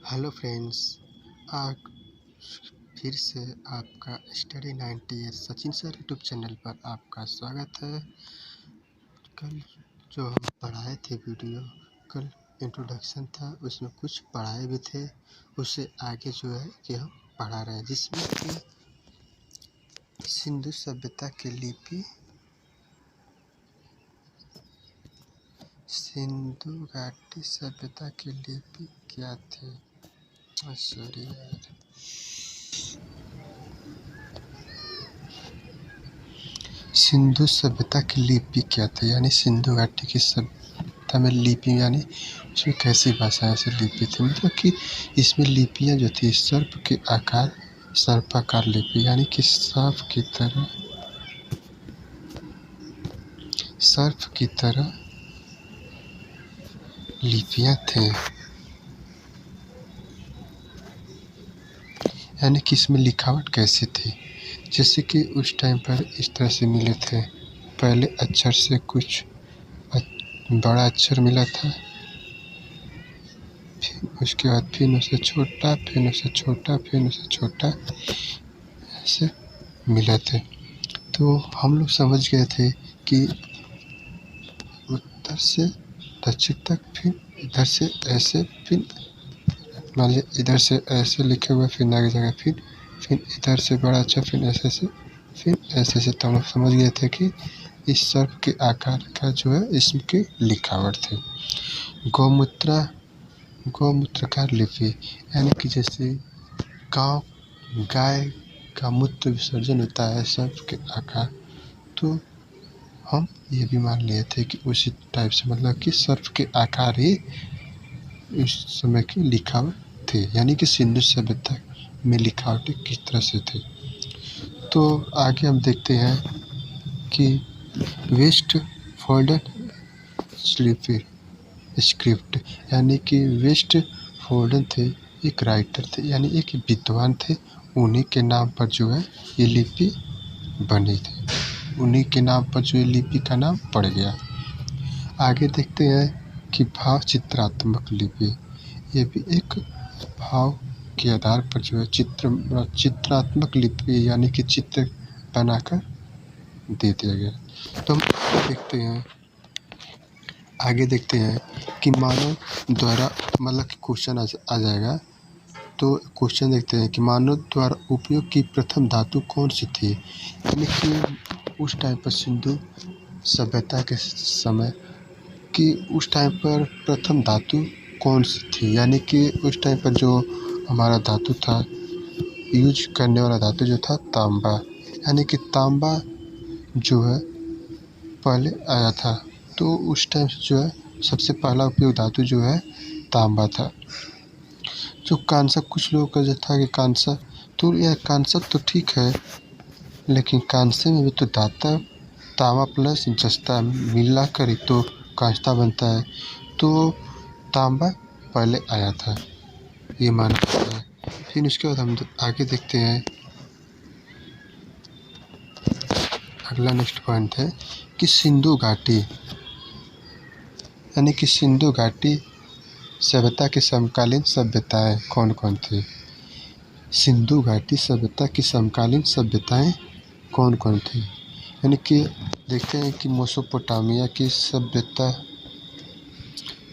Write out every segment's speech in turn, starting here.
Hello friends, आज फिर से आपका study 98 Sachin sir YouTube channel पर आपका स्वागत है। कल जो हम पढ़ाए थे वीडियो, कल इंट्रोडक्शन था, उसमें कुछ पढ़ाए भी थे। उससे आगे जो है कि हम पढ़ा रहे हैं, जिसमें कि सिंधु सभ्यता की लिपि, सिंधु घाटी सभ्यता की लिपि क्या थी। सॉरी यार, सिंधु सभ्यता की लिपि क्या थी, यानी सिंधु घाटी की सभ्यता में लिपि यानी उसमें कैसी भाषा से लिपि थी। मतलब कि इसमें लिपियाँ जो थी सर्प के आकार, सर्पाकार लिपि, यानी कि सर्प की तरह लिपियाँ थे। यानी कि इसमें लिखावट कैसी थी, जैसे कि उस टाइम पर इस तरह से मिले थे। पहले अक्षर से कुछ बड़ा अक्षर मिला था, फिर उसके बाद फिर उससे छोटा, फिर उससे छोटा, फिर उससे छोटा, ऐसे मिले थे। तो हम लोग समझ गए थे कि उत्तर से दक्षिण तक, फिर इधर से ऐसे, फिर मान लीजिए इधर से ऐसे लिखे हुए, फिर आगे जगह, फिर इधर से बड़ा अच्छा, फिर ऐसे से, फिर ऐसे से। तो हम लोग समझ गए थे कि इस सर्प के आकार का जो है इसकी लिखावट थी। गौमूत्रकार लिपि, यानी कि जैसे गाय का मूत्र विसर्जन होता है सर्प के आकार, तो हम ये भी मान लिए थे कि उसी टाइप से, मतलब कि सर्प के आकार ही इस समय की लिखावट थी। यानी कि सिंधु सभ्यता में लिखावटें किस तरह से थी। तो आगे हम देखते हैं कि वेस्ट फोल्डन स्क्रिप्ट, यानी कि वेस्ट फोल्डन थे, एक राइटर थे, यानी एक विद्वान थे। उन्हीं के नाम पर जो है ये लिपि बनी थी, उन्हीं के नाम पर जो ये लिपि का नाम पड़ गया। आगे देखते हैं कि भाव चित्रात्मक लिपि, ये भी एक भाव के आधार पर जो है चित्रात्मक लिपि, यानी कि चित्र बनाकर दे दिया गया। तो हम आगे देखते हैं कि मानव द्वारा, मतलब कि क्वेश्चन आ जाएगा। तो क्वेश्चन देखते हैं कि मानव द्वारा उपयोग की प्रथम धातु कौन सी थी। यानी कि उस टाइम पर सिंधु सभ्यता के समय कि उस टाइम पर प्रथम धातु कौन सी थी। यानी कि उस टाइम पर जो हमारा धातु था, यूज करने वाला धातु जो था तांबा, यानी कि तांबा जो है पहले आया था। तो उस टाइम जो है सबसे पहला उपयोग धातु जो है तांबा था। जो कांसा, कुछ लोगों का जो था कि कांसा, तो यह कांसा तो ठीक है, लेकिन कांसे में भी तो धाता तांबा प्लस जस्ता मिला कर ही तो कांसा बनता है। तो तांबा पहले आया था, ये माना जाता है। फिर उसके बाद हम आगे देखते हैं, अगला नेक्स्ट पॉइंट है कि सिंधु घाटी, यानी कि सिंधु घाटी सभ्यता की समकालीन सभ्यताएं कौन कौन थी। सिंधु घाटी सभ्यता की समकालीन सभ्यताएं कौन कौन थी, यानी कि देखते हैं कि मेसोपोटामिया की सभ्यता,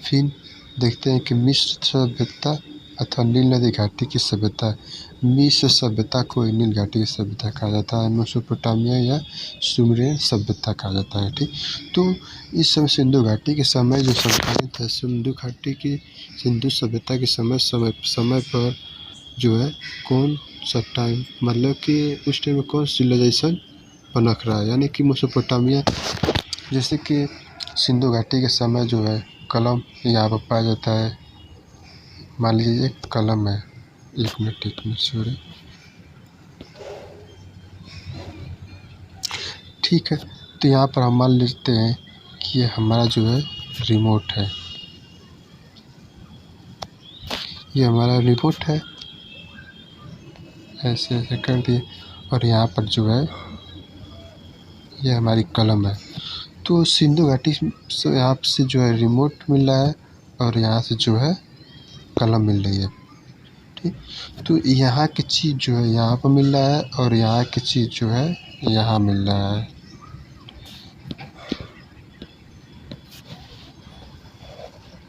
फिर देखते हैं कि मिस्र सभ्यता अथवा नील नदी घाटी की सभ्यता। मिस्र सभ्यता को नील घाटी की सभ्यता कहा जाता है, मेसोपोटामिया या सुमेरियन सभ्यता कहा जाता है। ठीक, तो इस समय सिंधु घाटी के समय जो समकालीन था, सिंधु सभ्यता के समय पर जो है कौन सा टाइम, मतलब कि उस टाइम में कौन सिविलाइजेशन पनप रहा है। यानी कि मेसोपोटामिया, जैसे कि सिंधु घाटी के समय जो है कलम यहाँ पर पाया जाता है। मान लीजिए एक कलम है, एक मिनट सॉरी, ठीक है। तो यहाँ पर हम मान लेते हैं कि ये हमारा जो है रिमोट है, ये हमारा रिमोट है, ऐसे ऐसे कर दिए, और यहाँ पर जो है ये हमारी कलम है। तो सिंधु घाटी से यहाँ से जो है रिमोट मिल रहा है, और यहाँ से जो है कलम मिल रही है। ठीक। तो यहाँ की चीज़ जो है यहाँ पर मिल रहा है और यहाँ की चीज़ जो है यहाँ मिल रहा है।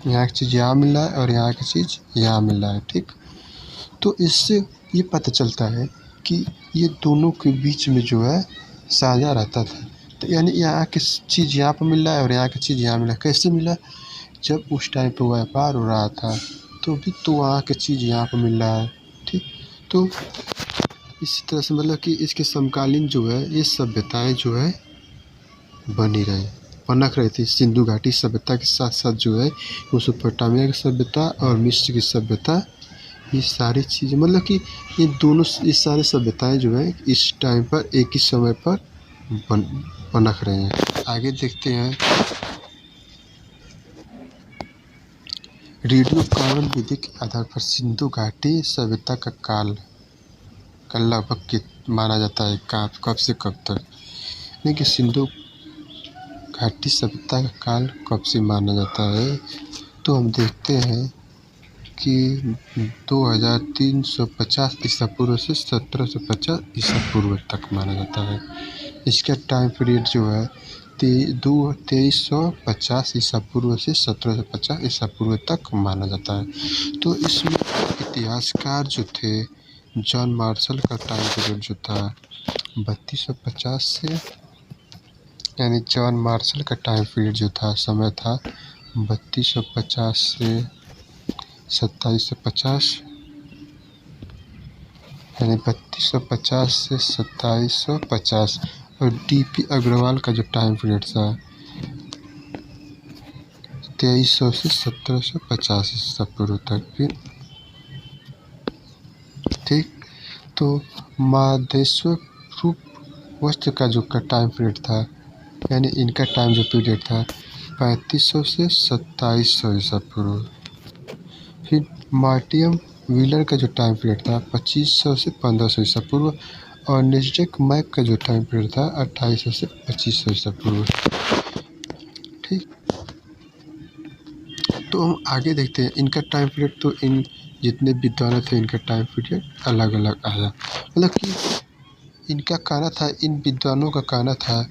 यहाँ की चीज़ यहाँ मिल रहा है और यहाँ की चीज़ यहाँ मिल रहा है, ठीक। तो इससे ये पता चलता है कि ये दोनों के बीच में जो है साझा रहता था। तो यानी यहाँ की चीज़ यहाँ पर मिल रहा है और यहाँ की चीज़ यहाँ मिला। कैसे मिला? जब उस टाइम पे व्यापार हो रहा था तो भी तो वहाँ की चीज़ यहाँ पर मिल रहा है, ठीक। तो इसी तरह से मतलब कि इसके समकालीन जो है ये सभ्यताएं जो है बनी रही, पनप रही थी। सिंधु घाटी सभ्यता के साथ साथ जो है मेसोपोटामिया की सभ्यता और मिस्र की सभ्यता, ये सारी चीज़ें मतलब कि ये दोनों ये सारे सभ्यताएं जो है इस टाइम पर एक ही समय पर पनप रहे हैं। आगे देखते हैं। रेडियो कार्बन विधि के आधार पर सिंधु घाटी सभ्यता का काल लगभग माना जाता है कब से कब तक, यानी कि सिंधु घाटी सभ्यता का काल कब से माना जाता है। तो हम देखते हैं कि 2350 ईसा पूर्व से 1750 ईसा पूर्व तक माना जाता है। इसका टाइम पीरियड जो है 2350 ईसा पूर्व से 1750 ईसा पूर्व तक माना जाता है। तो इसमें इतिहासकार जो थे जॉन मार्शल का टाइम पीरियड जो था 3250 से, यानी जॉन मार्शल का टाइम पीरियड जो था समय था 3250 से 2750, यानी 3250 से 2750। और डीपी अग्रवाल का जो टाइम पीरियड था 2300 से 1750 ईसा पूर्व तक फिर, ठीक। तो महादेश्वर रूप वस्त्र का जो टाइम पीरियड था, यानी इनका टाइम जो पीरियड था 3500 से 2700 ईसा पूर्व। फिर मार्टियम व्हीलर का जो टाइम पीरियड था 2500 से 1500 ईसा पूर्व। और नेस्डेक मैक का जो टाइम पीरियड था 2800 से 2500 ईसा पूर्व, ठीक। तो हम आगे देखते हैं इनका टाइम पीरियड। तो इन जितने विद्वान थे इनका टाइम पीरियड अलग अलग आया। मतलब कि इनका कहना था, इन विद्वानों का कहना था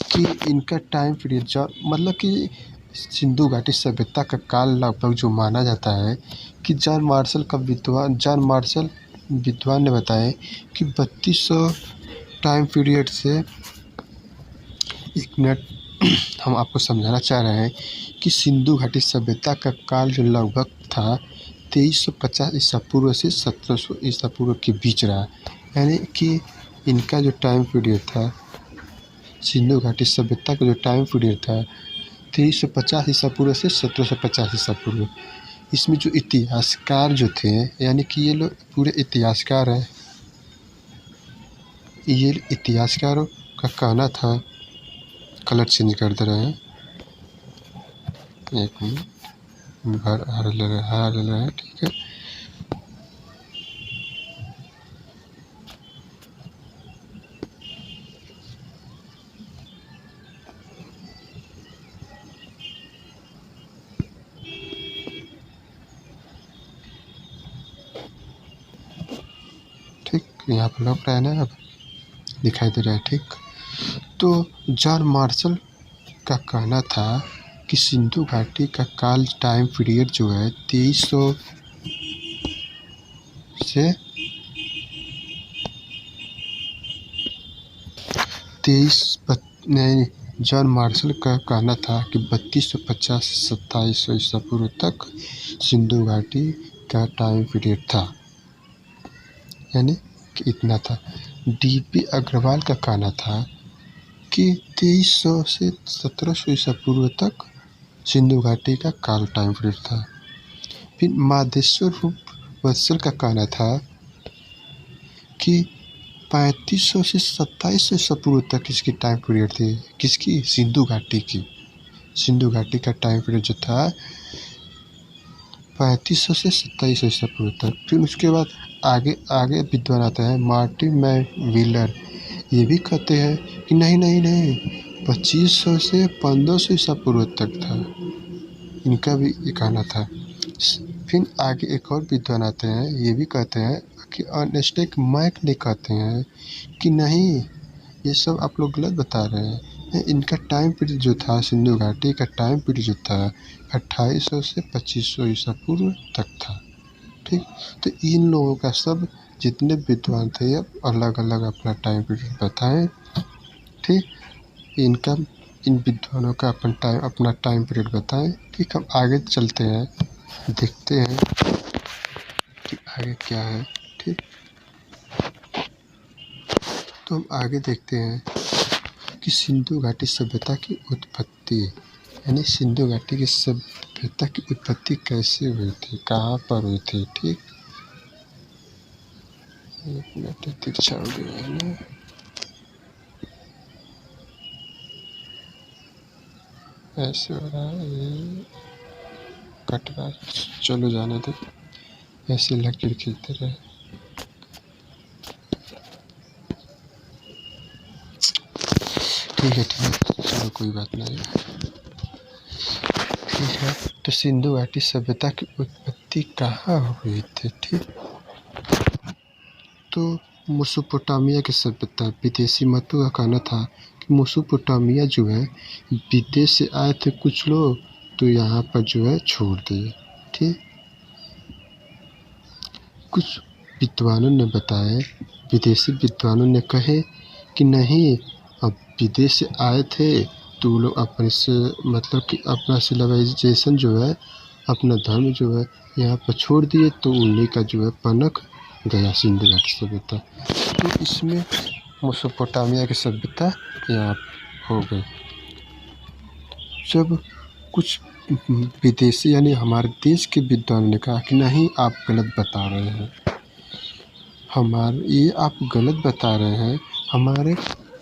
कि इनका टाइम पीरियड जो मतलब कि सिंधु घाटी सभ्यता का काल लगभग जो माना जाता है कि जॉन मार्शल विद्वान ने बताया कि 3200 टाइम पीरियड से, एक मिनट हम आपको समझाना चाह रहे हैं कि सिंधु घाटी सभ्यता का काल जो लगभग था 2350 ईसा पूर्व से 1700 ईसा पूर्व के बीच रहा। यानी कि इनका जो टाइम पीरियड था, सिंधु घाटी सभ्यता का जो टाइम पीरियड था 2350 ईसा पूर्व से 1750 ईसा पूर्व। इसमें जो इतिहासकार जो थे, यानी कि ये लोग पूरे इतिहासकार हैं, ये इतिहासकारों का कहना था, कलर चेंज कर दे रहे हैं, एक मिनट, हरा ले रहा है, ठीक है। ठीक, यहाँ पर लग रहा है ना, अब दिखाई दे रहा है, ठीक। तो जॉन मार्शल का कहना था कि सिंधु घाटी का काल टाइम पीरियड जो है 2300 से 23 नहीं, जॉन मार्शल का कहना था कि 3250 से 2700 ईसा पूर्व तक सिंधु घाटी का टाइम पीरियड था, यानी कि इतना था। डीपी अग्रवाल का कहना था कि 2300 से 1700 ईसा पूर्व तक सिंधु घाटी का काल टाइम पीरियड था। फिर महादेश्वर रूप वत्सल का कहना था कि 3500 से 2700 ईसा पूर्व तक इसकी टाइम पीरियड थी। किसकी? सिंधु घाटी की। सिंधु घाटी का टाइम पीरियड जो था 3500 से 2700 ईसा पूर्व तक। फिर उसके बाद आगे विद्वान आता है मार्टिन व्हीलर, ये भी कहते हैं कि नहीं 2500 से 1500 ईसा पूर्व तक था, इनका भी ये कहना था। फिर आगे एक और विद्वान आते हैं, ये भी कहते हैं कि अर्नेस्ट मैक ने कहते हैं कि नहीं, ये सब आप लोग गलत बता रहे हैं। इनका टाइम पीरियड जो था, सिंधु घाटी का टाइम पीरियड जो था 2800 से 2500 ईसा पूर्व तक था। ठीक, तो इन लोगों का सब जितने विद्वान थे अब अलग अलग अपना टाइम पीरियड बताएं। ठीक, इन विद्वानों का अपना टाइम पीरियड बताएं। ठीक, हम आगे चलते हैं, देखते हैं कि आगे क्या है। ठीक, तो हम आगे देखते हैं कि सिंधु घाटी सभ्यता की उत्पत्ति, यानी सिंधु घाटी की सभ्यता की उत्पत्ति कैसे हुई थी, कहाँ पर हुई थी। ठीक, एक मिनट तिरछा हो गया है ना, ऐसे हो रहा है, ये कट रहा है, चलो जाने दो, ऐसे लकीर खींचते रहे। ठीक है, चलो कोई बात नहीं। ठीक है, तो सिंधु घाटी सभ्यता की उत्पत्ति कहाँ हुई थी। ठीक, तो मेसोपोटामिया की सभ्यता, विदेशी मतों का कहना था कि मेसोपोटामिया जो है विदेश से आए थे कुछ लोग, तो यहाँ पर जो है छोड़ दिए। ठीक, कुछ विद्वानों ने बताया, विदेशी विद्वानों ने कहे कि नहीं, अब विदेश से आए थे तो वो लोग अपने से मतलब कि अपना सिविलाइजेशन जो है, अपना धर्म जो है यहाँ पर छोड़ दिए, तो उन्हीं का जो है पनक गया सिंधु घाटी सभ्यता। तो इसमें मेसोपोटामिया की सभ्यता यहाँ हो गई। जब कुछ विदेशी यानी हमारे देश के विद्वान ने कहा कि नहीं, आप गलत बता रहे हैं, ये आप गलत बता रहे हैं, हमारे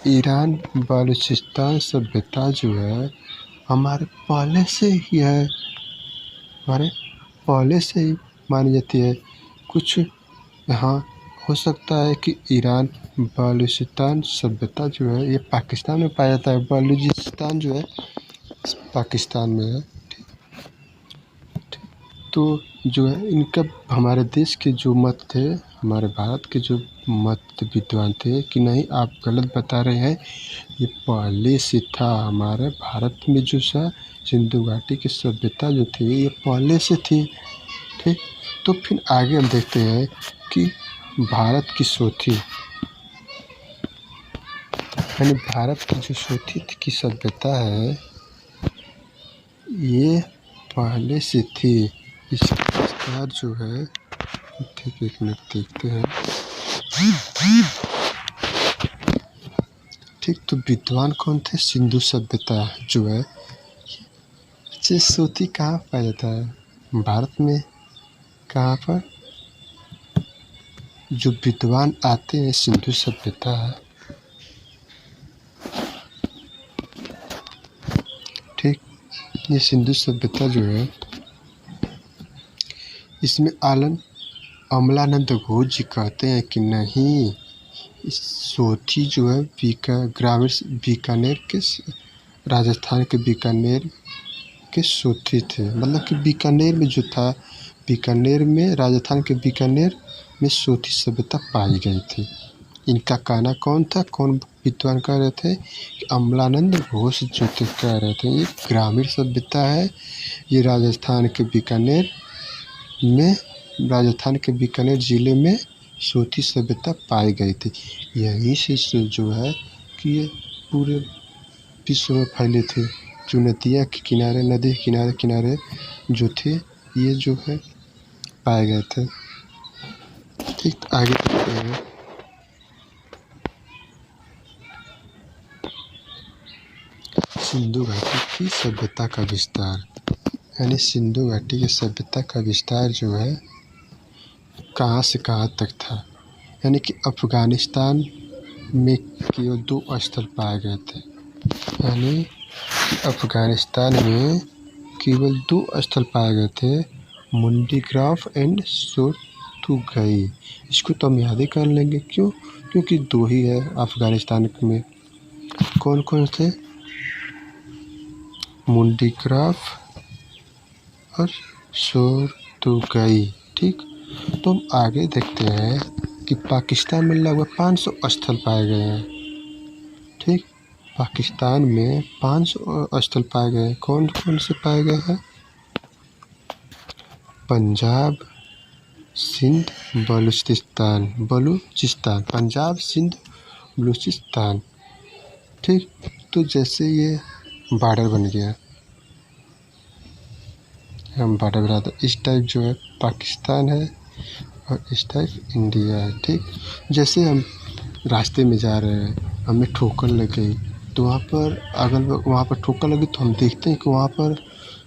ईरान बलूचिस्तान सभ्यता जो है हमारे पहले से ही है, हमारे पहले से ही मानी जाती है। कुछ यहाँ हो सकता है कि ईरान बलूचिस्तान सभ्यता जो है ये पाकिस्तान में पाया जाता है, बलूचिस्तान जो है पाकिस्तान में है। तो जो है इनका हमारे देश के जो मत थे, हमारे भारत के जो मत विद्वान थे कि नहीं, आप गलत बता रहे हैं, ये पहले से था। हमारे भारत में जो सा सिंधु घाटी की सभ्यता जो थी ये पहले से थी। ठीक, तो फिर आगे हम देखते हैं कि भारत की सोथी, यानी भारत की जो सोथी की सभ्यता है ये पहले से थी। इसका विस्तार जो है, ठीक, एक मिनट देखते हैं। ठीक, तो विद्वान कौन थे, सिंधु सभ्यता जो है, ये सोथी कहाँ पाया जाता है, भारत में। कहाँ पर जो विद्वान आते हैं सिंधु सभ्यता, ठीक, ये सिंधु सभ्यता जो है इसमें अमलानंद घोष जी कहते हैं कि नहीं, इस सोथी जो है ग्रामीण बीकानेर के, राजस्थान के बीकानेर के सोथी थे। मतलब कि बीकानेर में जो था, बीकानेर में, राजस्थान के बीकानेर में सोथी सभ्यता पाई गई थी। इनका कहना कौन था, कौन विद्वान कह रहे थे कि अमलानंद घोष जो थे कह रहे थे ये ग्रामीण सभ्यता है, ये राजस्थान के बीकानेर में, राजस्थान के बीकानेर ज़िले में सोथी सभ्यता पाई गई थी। यहीं से जो है कि ये पूरे विश्व में फैले थे। जो नदियाँ के किनारे, नदी के किनारे किनारे जो थे ये जो है पाए गए थे। ठीक, आगे बढ़ते हैं। सिंधु घाटी की सभ्यता का विस्तार, यानी सिंधु घाटी की सभ्यता का विस्तार जो है कहाँ से कहाँ तक था, यानी कि अफ़गानिस्तान में केवल 2 स्थल पाए गए थे। यानी अफ़गानिस्तान में केवल 2 स्थल पाए गए थे, मुंडीग्राफ एंड सोर्तुगाई। इसको तो हम याद ही कर लेंगे, क्यों, क्योंकि 2 ही है अफ़गानिस्तान में। कौन कौन थे, मुंडीग्राफ और तो गई। ठीक, तो हम आगे देखते हैं कि पाकिस्तान में लगभग 500 स्थल पाए गए हैं। ठीक, पाकिस्तान में 500 स्थल पाए गए हैं। कौन कौन से पाए गए हैं? पंजाब, सिंध, बलूचिस्तान, पंजाब, सिंध, बलूचिस्तान। ठीक, तो जैसे ये बॉर्डर बन गया, हम बॉर्डर बना दो। इस टाइप जो है पाकिस्तान है और इस टाइप इंडिया है। ठीक, जैसे हम रास्ते में जा रहे हैं, हमें ठोकर लग गई, तो वहाँ पर ठोकर लगी तो हम देखते हैं कि वहाँ पर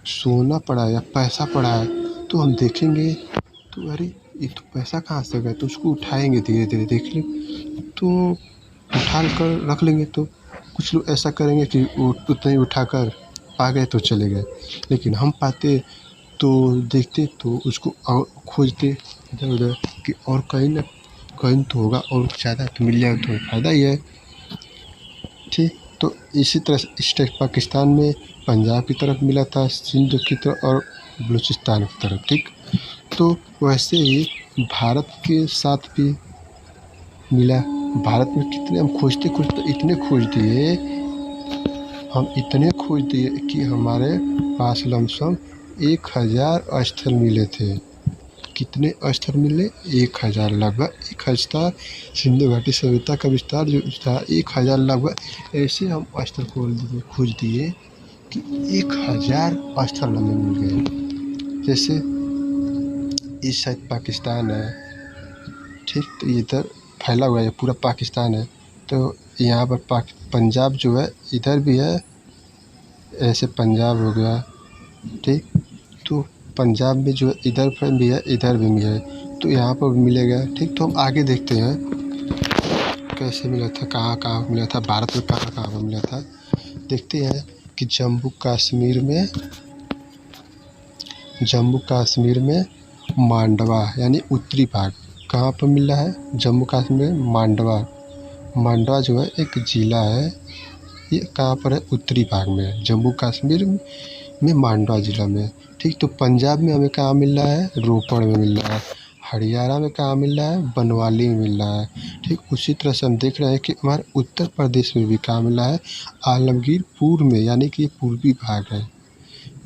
सोना पड़ा है या पैसा पड़ा है, तो हम देखेंगे तो अरे ये तो पैसा कहाँ से गया, तो उसको उठाएंगे, धीरे धीरे देख लें तो उठा कर रख लेंगे। तो कुछ लोग ऐसा करेंगे कि उतना ही उठाकर आ गए तो चले गए, लेकिन हम पाते तो देखते तो उसको और खोजते इधर उधर कि और कहीं ना कहीं तो होगा, और ज़्यादा तो मिल जाए तो फ़ायदा ही है। ठीक, तो इसी तरह से इस टाइप पाकिस्तान में पंजाब की तरफ मिला था, सिंध की तरफ और बलूचिस्तान की तरफ। ठीक, तो वैसे ही भारत के साथ भी मिला। भारत में कितने हम खोजते खोजते इतने खोज दिए कि हमारे पास लमसम 1000 स्थल मिले थे। कितने स्थल मिले? 1000, लगभग 1000। सिंधु घाटी सभ्यता का विस्तार जो था 1000, लगभग ऐसे हम स्थल खोज दिए कि 1000 स्थल हमें मिल गए। जैसे इस साइड पाकिस्तान है, ठीक, तो इधर फैला हुआ है पूरा पाकिस्तान है, तो यहाँ पर पंजाब जो है इधर भी है, ऐसे पंजाब हो गया। ठीक, तो पंजाब में जो इधर पर भी है, इधर भी है, तो यहाँ पर भी मिलेगा। ठीक, तो हम आगे देखते हैं कैसे मिला था, कहाँ कहाँ मिला था, भारत में कहाँ कहाँ पर मिला था। देखते हैं कि जम्मू कश्मीर में मांडवा यानी उत्तरी भाग कहाँ पर मिला है? जम्मू कश्मीर में मांडवा जो है एक ज़िला है, ये कहाँ पर है? उत्तरी भाग में है, जम्मू कश्मीर में मांडवा ज़िला में। ठीक, तो पंजाब में हमें कहाँ मिल रहा है? रोपड़ में मिल रहा है। हरियाणा में कहाँ मिल रहा है? बनवाली में मिल रहा है। ठीक, उसी तरह से हम देख रहे हैं कि हमारे उत्तर प्रदेश में भी कहाँ मिला है? आलमगीरपुर में, यानी कि ये पूर्वी भाग है।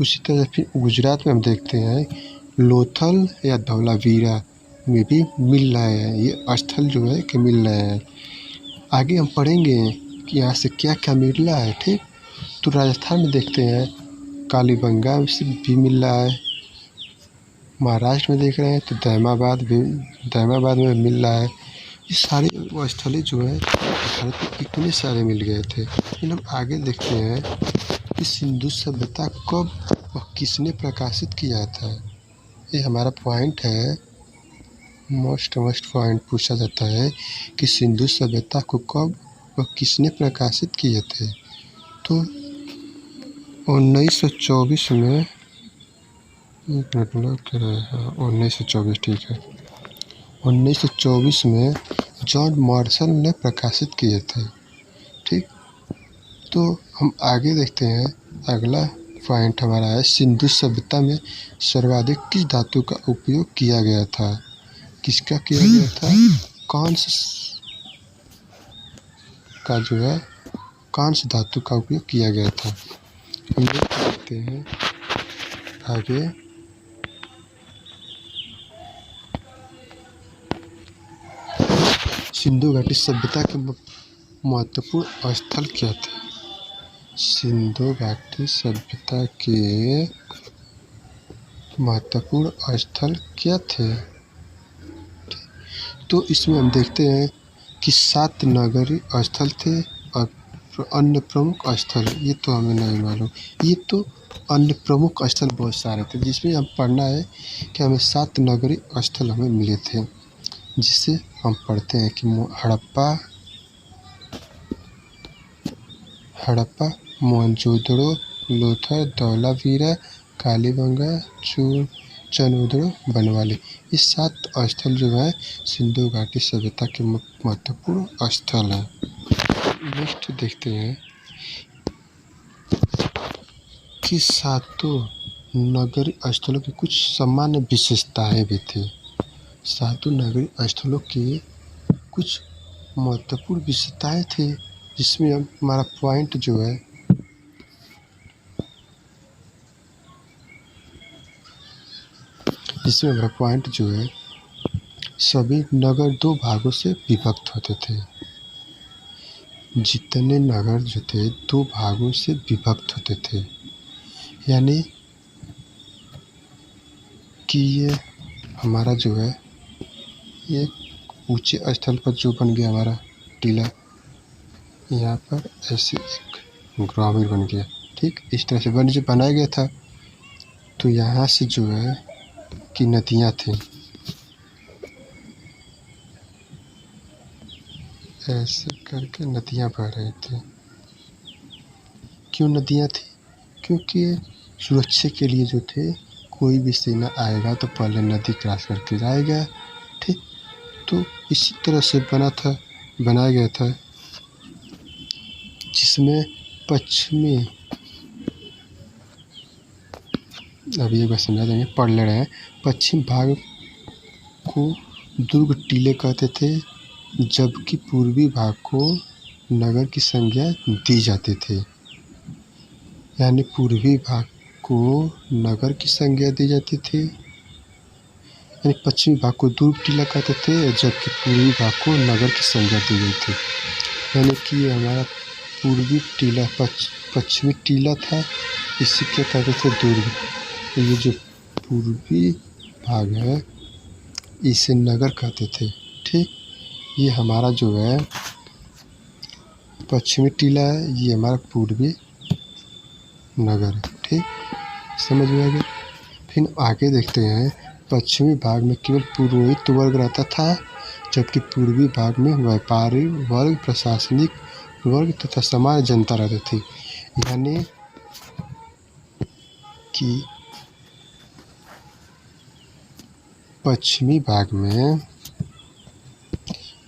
उसी तरह फिर गुजरात में हम देखते हैं लोथल या धौलावीरा में भी मिल रहे हैं, ये स्थल जो है कि मिल रहे हैं। आगे हम पढ़ेंगे कि यहाँ से क्या क्या मिल रहा है। ठीक, तो राजस्थान में देखते हैं कालीबंगा से भी मिल रहा है। महाराष्ट्र में देख रहे हैं तो दहमाबाद में मिल रहा है। ये सारे वो स्थलें जो है भारत में इतने सारे मिल गए थे। लेकिन हम आगे देखते हैं कि सिंधु सभ्यता कब और किसने प्रकाशित किया था। ये हमारा पॉइंट है, मोस्ट पॉइंट पूछा जाता है कि सिंधु सभ्यता को कब और किसने प्रकाशित किए थे। तो 1924 में, 1924, ठीक है, 1924 में जॉन मार्शल ने प्रकाशित किए थे। ठीक, तो हम आगे देखते हैं, अगला पॉइंट हमारा है सिंधु सभ्यता में सर्वाधिक किस धातु का उपयोग किया गया था? किसका किया गया था? कांस्य धातु का उपयोग किया गया था। हम देख सकते हैं आगे, सिंधु घाटी सभ्यता के महत्वपूर्ण स्थल क्या थे? सिंधु घाटी सभ्यता के महत्वपूर्ण स्थल क्या थे? तो इसमें हम देखते हैं कि 7 नगरीय स्थल थे और अन्य प्रमुख स्थल, ये तो हमें नहीं मालूम। ये तो अन्य प्रमुख स्थल बहुत सारे थे, जिसमें हम पढ़ना है कि हमें 7 नगरीय स्थल हमें मिले थे, जिसे हम पढ़ते हैं कि हड़प्पा, मोहनजोदड़ो, लोथल, धौलावीरा, कालीबंगा, चनोदड़ो, बनवाली। ये 7 स्थल जो है सिंधु घाटी सभ्यता के महत्वपूर्ण स्थल हैं। नेक्स्ट देखते हैं कि सातों नगरीय स्थलों की कुछ सामान्य विशेषताएं भी थी। सातों नगरीय स्थलों की कुछ महत्वपूर्ण विशेषताएं थी, जिसमें हमारा पॉइंट जो है सभी नगर दो भागों से विभक्त होते थे। जितने नगर जो थे दो भागों से विभक्त होते थे, यानी कि ये हमारा जो है ये ऊंचे स्थल पर जो बन गया हमारा टीला, यहाँ पर ऐसे एक ग्रामीण बन गया। ठीक इस तरह से जो बनाया गया था। तो यहाँ से जो है कि नदियाँ थी, ऐसे करके नदियाँ बह रही थी। क्यों नदियाँ थी? क्योंकि सुरक्षा के लिए जो थे, कोई भी सेना आएगा तो पहले नदी क्रॉस करके जाएगा। ठीक, तो इसी तरह से बनाया गया था, जिसमें पश्चिमी, अभी एक बार समझा देंगे, पढ़ ले रहे हैं। पश्चिम भाग को दुर्ग टीले कहते थे, जबकि पूर्वी भाग को नगर की संज्ञा दी जाती थी। यानी पूर्वी भाग को नगर की संज्ञा दी जाती थी, यानी पश्चिमी भाग को दुर्ग टीला कहते थे, जबकि पूर्वी भाग को नगर की संज्ञा दी गई थी। यानी कि हमारा पूर्वी टीला पश्चिमी टीला था, इसी क्या कहते थे, दुर्ग। तो ये जो पूर्वी भाग है इसे नगर कहते थे। ठीक, ये हमारा जो है पश्चिमी टीला है, ये हमारा पूर्वी नगर है। ठीक, समझ में आ गया। फिर आगे देखते हैं, पश्चिमी भाग में केवल पुरोहित वर्ग रहता था, जबकि पूर्वी भाग में व्यापारी वर्ग, प्रशासनिक वर्ग तथा सामान्य जनता रहती थी। यानी कि पश्चिमी भाग में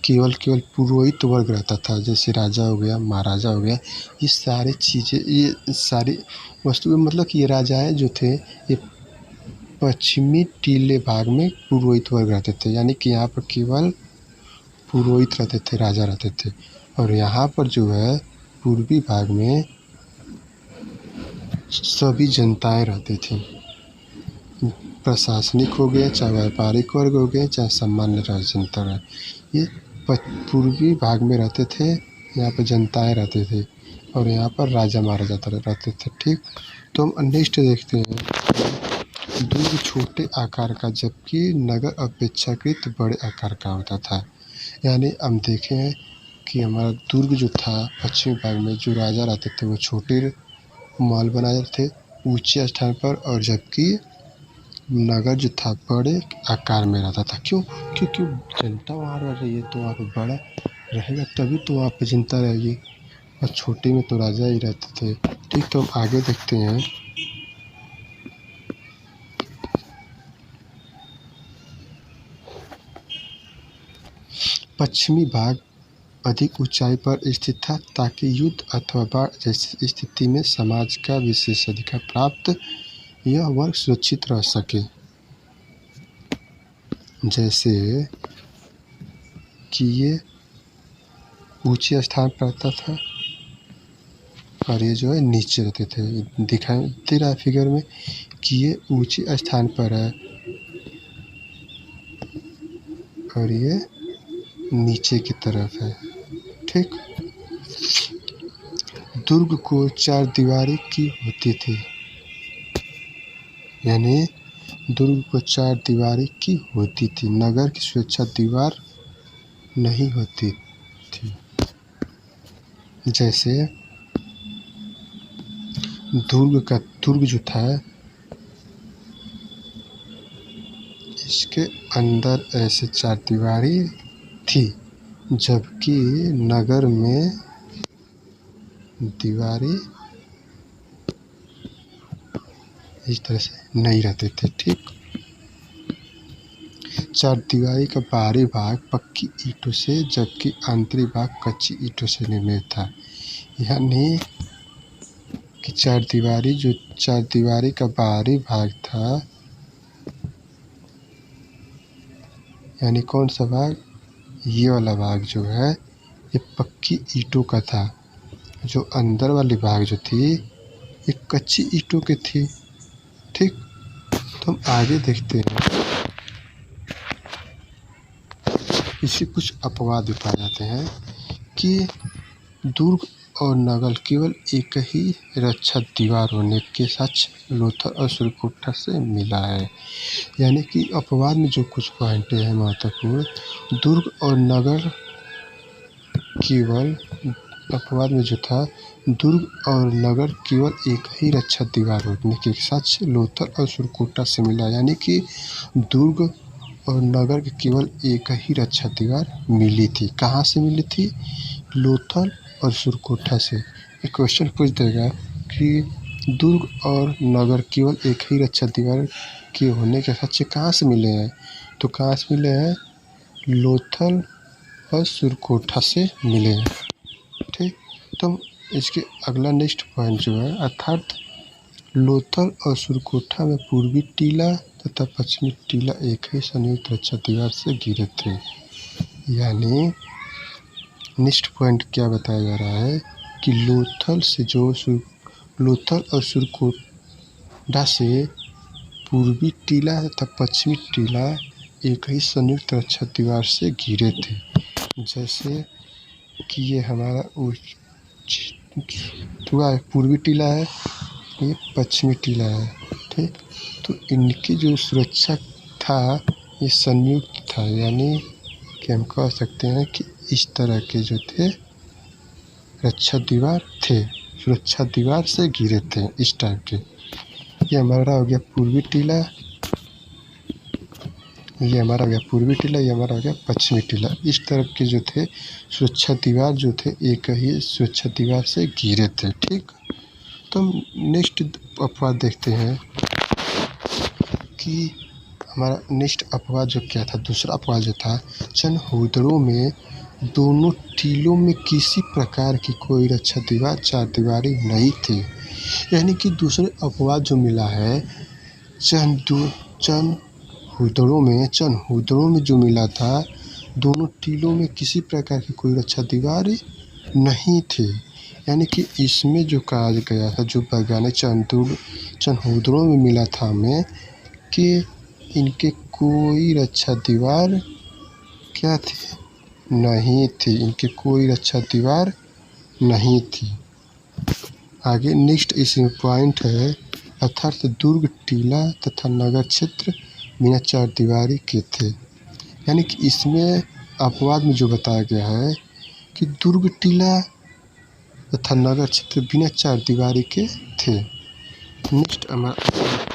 केवल पुरोहित वर्ग रहता था, जैसे राजा हो गया, महाराजा हो गया। ये सारी चीज़ें, ये सारी वस्तुएं, मतलब कि ये राजाएं जो थे ये पश्चिमी टीले भाग में पुरोहित वर्ग रहते थे। यानी कि यहाँ पर केवल पुरोहित रहते थे, राजा रहते थे। और यहाँ पर जो है पूर्वी भाग में सभी जनताएं रहती थी, प्रशासनिक हो गए, चाहे व्यापारिक वर्ग हो गए, चाहे सामान्य जनता रहे। ये पूर्वी भाग में रहते थे, यहाँ पर जनताएं रहते थे, और यहाँ पर राजा महाराजा रहते थे। ठीक, तो हम नेक्स्ट देखते हैं, दुर्ग छोटे आकार का, जबकि नगर अपेक्षाकृत बड़े आकार का होता था। यानी हम देखे हैं कि हमारा दुर्ग जो था पश्चिमी भाग में, जो राजा रहते थे वो छोटे महल बनाए थे ऊंचे स्थान पर, और जबकि नगर जो था बड़े आकार में रहता था। क्यों? क्योंकि जनता वहाँ रह रही है, तो वहाँ पर बड़ा रहेगा तभी तो वहाँ पर जनता रहेगी, और छोटे में तो राजा ही रहते थे। ठीक, तो हम आगे देखते हैं, पश्चिमी भाग अधिक ऊंचाई पर स्थित था, ताकि युद्ध अथवा बाढ़ जैसी स्थिति में समाज का विशेषाधिकार प्राप्त यह वर्ग सुरक्षित रह सके। जैसे कि ये ऊंचे स्थान पर रहता था, और ये जो है नीचे रहते थे। दिखाई दे रहा है फिगर में कि ये ऊंचे स्थान पर है और ये नीचे की तरफ है। ठीक, दुर्ग को चार दीवारी की होती थी, यानी दुर्ग को चार दीवारी की होती थी। नगर की सुरक्षा दीवार नहीं होती थी। जैसे दुर्ग जो था इसके अंदर ऐसे चार दीवारी थी, जबकि नगर में दीवारी इस तरह से नहीं रहते थे। ठीक, चार दीवारी का बाहरी भाग पक्की ईंटों से, जबकि आंतरिक भाग कच्ची ईंटों से निर्मित था। यानी कि चारदीवारी का बाहरी भाग था, यानी कौन सा भाग, ये वाला भाग जो है ये पक्की ईंटों का था। जो अंदर वाली भाग जो थी ये कच्ची ईंटों की थी। ठीक, तो हम आगे देखते हैं। इससे कुछ अपवाद भी पाए जाते हैं कि दुर्ग और नगर केवल एक ही रक्षा दीवार होने के सच लोथल और सुरकोटा से मिला है। यानी कि अपवाद में जो कुछ पॉइंट हैं महत्वपूर्ण, दुर्ग और नगर केवल, अपवाद में जो था, दुर्ग और नगर केवल एक ही रक्षा दीवार होने के सच लोथल और सुरकोटा से मिला। यानी कि दुर्ग और नगर के केवल एक ही रक्षा दीवार मिली थी। कहाँ से मिली थी, लोथल और सुरकोटा से। एक क्वेश्चन पूछ देगा कि दुर्ग और नगर केवल एक ही रक्षा दीवार के होने के सच कहाँ से मिले हैं, तो कहाँ से मिले हैं, लोथल और सुरकोटा से मिले हैं। ठीक, तो इसके अगला नेक्स्ट पॉइंट जो है, अर्थात लोथल और सुरकोटा में पूर्वी टीला तथा पश्चिमी टीला एक ही संयुक्त रक्षा दीवार से घिरे थे। यानी नेक्स्ट पॉइंट क्या बताया जा रहा है कि लोथल और सुरकोटा से पूर्वी टीला तथा पश्चिमी टीला एक ही संयुक्त रक्षा दीवार से घिरे थे। जैसे कि ये हमारा पूर्वी टीला है, ये पश्चिमी टीला है। ठीक, तो इनकी जो सुरक्षा था ये संयुक्त था। यानी कि हम कह सकते हैं कि इस तरह के जो थे रक्षा दीवार थे, सुरक्षा दीवार से घिरे थे इस टाइप के। ये हमारा हो गया पूर्वी टीला, ये हमारा हो गया पूर्वी टीला, ये हमारा हो गया पश्चिमी टीला। इस तरफ के जो थे सुरक्षा दीवार जो थे एक ही सुरक्षा दीवार से घिरे थे। ठीक, तो हम नेक्स्ट अपवाद देखते हैं कि हमारा नेक्स्ट अपवाद जो क्या था, दूसरा अपवाद जो था, चनहूदड़ों में दोनों टीलों में किसी प्रकार की कोई रक्षा दीवार चारदीवारी नहीं थी। यानी कि दूसरे अपवाद जो मिला है चनहूदड़ों में जो मिला था, दोनों टीलों में किसी प्रकार की कोई रक्षा दीवार नहीं थी। यानी कि इसमें जो कहा गया था, जो वैज्ञानिक चनहूदड़ों में मिला था हमें, कि इनके कोई रक्षा दीवार क्या थी, नहीं थी, इनके कोई रक्षा दीवार नहीं थी। आगे नेक्स्ट इसमें पॉइंट है, अर्थात दुर्ग टीला तथा नगर क्षेत्र बिना चारदीवारी के थे। यानी कि इसमें अपवाद में जो बताया गया है कि दुर्ग टीला तथा नगर क्षेत्र बिना चारदीवारी के थे। नेक्स्ट हमारा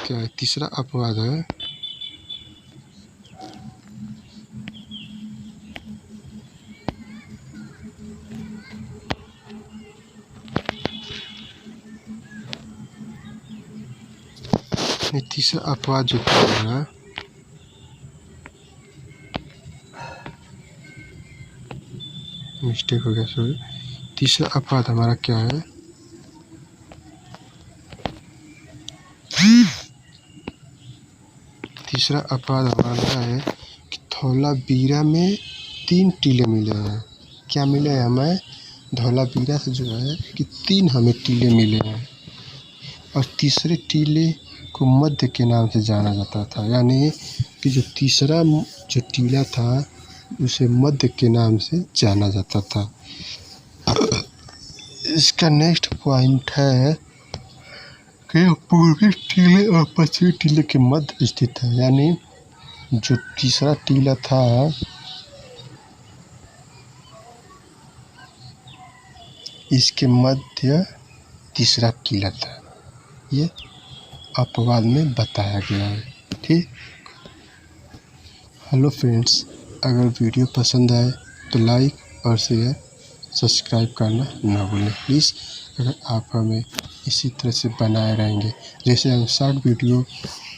क्या है, तीसरा अपवाद है, तीसरा अपवाद जो है, मिस्टेक हो गया, सॉरी। तीसरा अपवाद हमारा क्या है, तीसरा अपवाद हमारा है कि धौलावीरा में 3 टीले मिले हैं। क्या मिले हैं हमें, धौलावीरा से जो है कि 3 हमें टीले मिले हैं, और तीसरे टीले को मध्य के नाम से जाना जाता था। यानी कि जो तीसरा जो टीला था उसे मध्य के नाम से जाना जाता था। इसका नेक्स्ट पॉइंट है कि पूर्वी टीले और पश्चिमी टीले के मध्य स्थित है। यानी जो तीसरा टीला था इसके मध्य तीसरा टीला था, ये अपवाद में बताया गया है। ठीक, हेलो फ्रेंड्स, अगर वीडियो पसंद आए तो लाइक और शेयर सब्सक्राइब करना ना भूलें प्लीज़। अगर आप हमें इसी तरह से बनाए रहेंगे, जैसे हम शॉर्ट वीडियो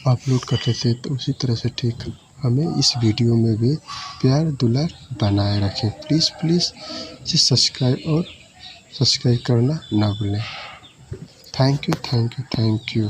अपलोड करते थे, तो उसी तरह से ठीक हमें इस वीडियो में भी प्यार दुलार बनाए रखें। प्लीज़ इसे सब्सक्राइब करना ना भूलें। Thank you, thank you, thank you.